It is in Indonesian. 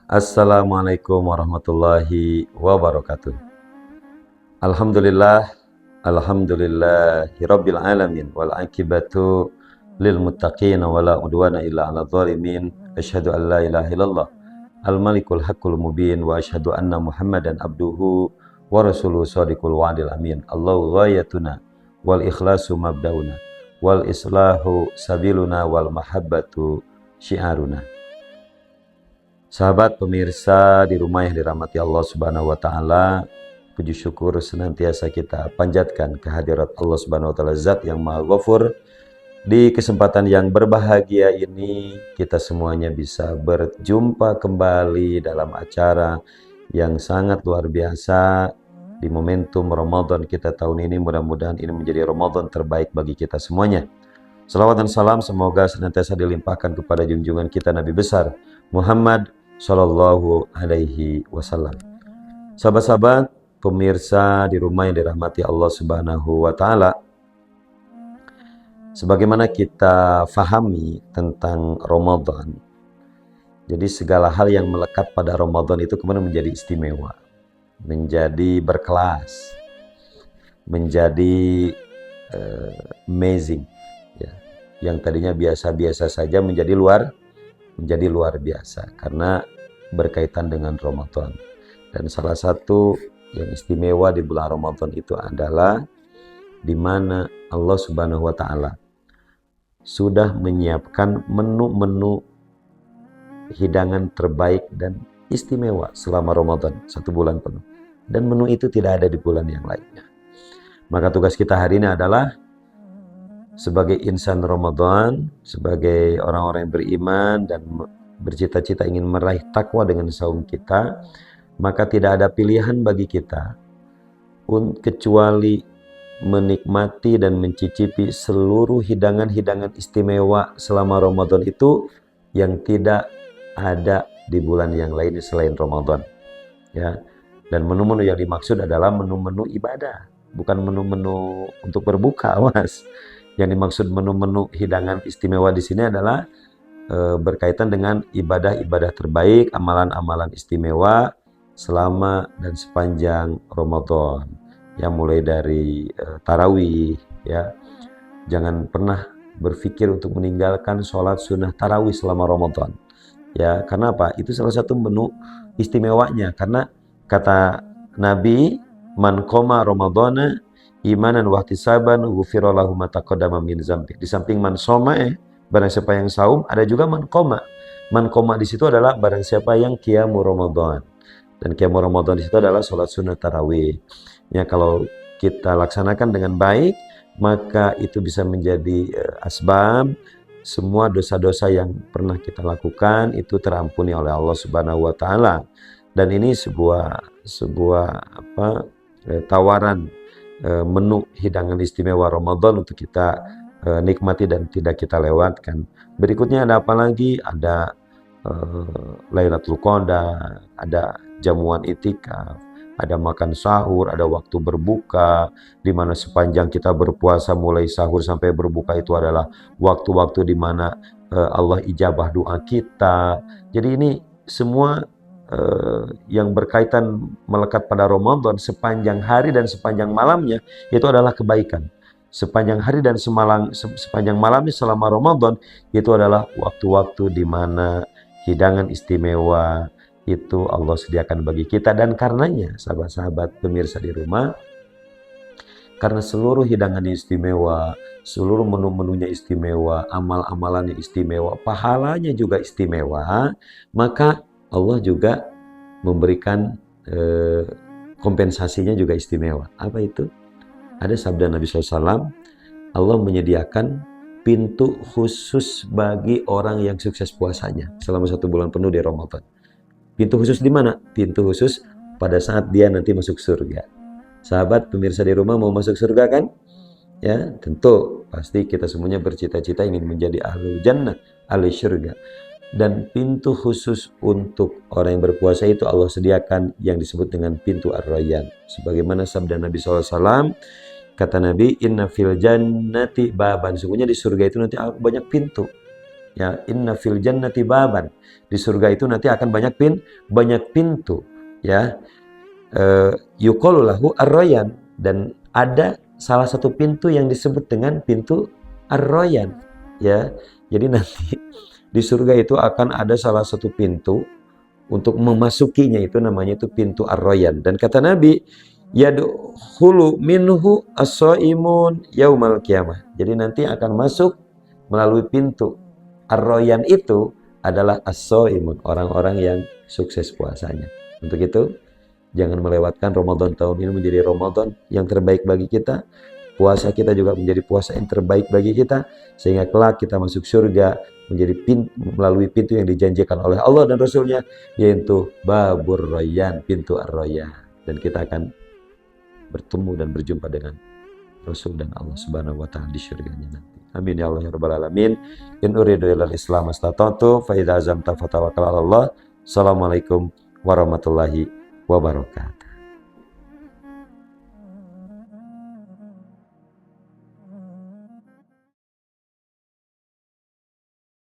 Assalamualaikum warahmatullahi wabarakatuh. Alhamdulillah, alhamdulillahirabbil alamin wal akibatu lil muttaqin wala udwana illa 'alal zalimin. Asyhadu an la ilaha illallah al malikul haqqul mubin wa asyhadu anna Muhammadan abduhu wa rasuluhu shadiqul wa'dil amin. Allahu ghayatuna wal ikhlasu mabdauna wal islahu sabiluna wal mahabbatu syiaruna. Sahabat pemirsa di rumah yang dirahmati Allah Subhanahu wa taala, puji syukur senantiasa kita panjatkan kehadirat Allah Subhanahu wa taala, Zat yang Maha Ghafur. Di kesempatan yang berbahagia ini kita semuanya bisa berjumpa kembali dalam acara yang sangat luar biasa di momentum Ramadan kita tahun ini. Mudah-mudahan ini menjadi Ramadan terbaik bagi kita semuanya. Salawat dan salam semoga senantiasa dilimpahkan kepada junjungan kita Nabi besar Muhammad Shallallahu Alaihi Wasallam. Sahabat-sahabat pemirsa di rumah yang dirahmati Allah Subhanahu Wa Taala, sebagaimana kita fahami tentang Ramadan, jadi segala hal yang melekat pada Ramadan itu kemudian menjadi istimewa, menjadi berkelas, menjadi amazing, ya. Yang tadinya biasa-biasa saja menjadi luar biasa karena berkaitan dengan Ramadan. Dan salah satu yang istimewa di bulan Ramadan itu adalah di mana Allah Subhanahu wa taala sudah menyiapkan menu-menu hidangan terbaik dan istimewa selama Ramadan 1 bulan penuh. Dan menu itu tidak ada di bulan yang lainnya. Maka tugas kita hari ini adalah sebagai insan Ramadan, sebagai orang-orang yang beriman dan bercita-cita ingin meraih takwa dengan saum kita, maka tidak ada pilihan bagi kita kecuali menikmati dan mencicipi seluruh hidangan-hidangan istimewa selama Ramadan itu yang tidak ada di bulan yang lain selain Ramadan, ya. Dan menu-menu yang dimaksud adalah menu-menu ibadah, bukan menu-menu untuk berbuka, awas. Yang dimaksud menu-menu hidangan istimewa di sini adalah berkaitan dengan ibadah-ibadah terbaik, amalan-amalan istimewa selama dan sepanjang Ramadan. Ya, mulai dari tarawih, ya. Jangan pernah berpikir untuk meninggalkan sholat sunnah tarawih selama Ramadan. Ya, karena apa? Itu salah satu menu istimewanya. Karena kata Nabi, man qoma Ramadana imanan wahtisaban ghufira lahu ma taqaddama min dzambi. Di samping man soma, barang siapa yang saum, ada juga man qoma. Man qoma di situ adalah barang siapa yang qiyamul Ramadan. Dan qiyamul Ramadan di situ adalah sholat sunnah tarawih. Ya, kalau kita laksanakan dengan baik, maka itu bisa menjadi asbab semua dosa-dosa yang pernah kita lakukan itu terampuni oleh Allah Subhanahu wa taala. Dan ini sebuah tawaran menu hidangan istimewa Ramadan untuk kita nikmati dan tidak kita lewatkan. Berikutnya ada apa lagi? Ada Lailatul Qadar, ada jamuan itikaf, ada makan sahur, ada waktu berbuka, di mana sepanjang kita berpuasa mulai sahur sampai berbuka itu adalah waktu-waktu di mana Allah ijabah doa kita. Jadi ini semua yang berkaitan melekat pada Ramadan sepanjang hari dan sepanjang malamnya itu adalah kebaikan. Sepanjang hari dan sepanjang malamnya selama Ramadan itu adalah waktu-waktu di mana hidangan istimewa itu Allah sediakan bagi kita. Dan karenanya sahabat-sahabat pemirsa di rumah, karena seluruh hidangan istimewa, seluruh menu-menunya istimewa, amal-amalannya istimewa, pahalanya juga istimewa, maka Allah juga memberikan kompensasinya juga istimewa. Apa itu? Ada sabda Nabi SAW, Allah menyediakan pintu khusus bagi orang yang sukses puasanya selama 1 bulan penuh di Ramadan. Pintu khusus di mana? Pintu khusus pada saat dia nanti masuk surga. Sahabat pemirsa di rumah mau masuk surga kan? Ya, tentu pasti kita semuanya bercita-cita ingin menjadi ahlul jannah, ahli surga. Dan pintu khusus untuk orang yang berpuasa itu Allah sediakan yang disebut dengan pintu Ar-Rayyan. Sebagaimana sabda Nabi SAW, kata Nabi, inna fil jannati baban, sungguhnya di surga itu nanti banyak pintu. Ya, inna fil jannati baban. Di surga itu nanti akan banyak pintu, ya. Yuqalu lahu ar-rayyan, dan ada salah satu pintu yang disebut dengan pintu ar-rayyan, ya. Jadi nanti di surga itu akan ada salah satu pintu untuk memasukinya, itu namanya itu pintu ar-rayyan. Dan kata Nabi, yadkhulu minhu as-shaimun yaumal qiyamah. Jadi nanti akan masuk melalui pintu ar-rayyan itu adalah as-shaimun, orang-orang yang sukses puasanya. Untuk itu jangan melewatkan Ramadan tahun ini menjadi Ramadan yang terbaik bagi kita. Puasa kita juga menjadi puasa yang terbaik bagi kita, sehingga kelak kita masuk surga melalui pintu yang dijanjikan oleh Allah dan Rasulnya, yaitu Babur Rayyan, pintu Ar-Rayyan. Dan kita akan bertemu dan berjumpa dengan Rasul dan Allah Subhanahu wa Ta'ala di surganya nanti. Amin ya Allah ya Rabbal Alamin. In uridu ilal Islam astata'tu fa idza azamta fatawakkal 'ala Allah. Assalamualaikum warahmatullahi wabarakatuh.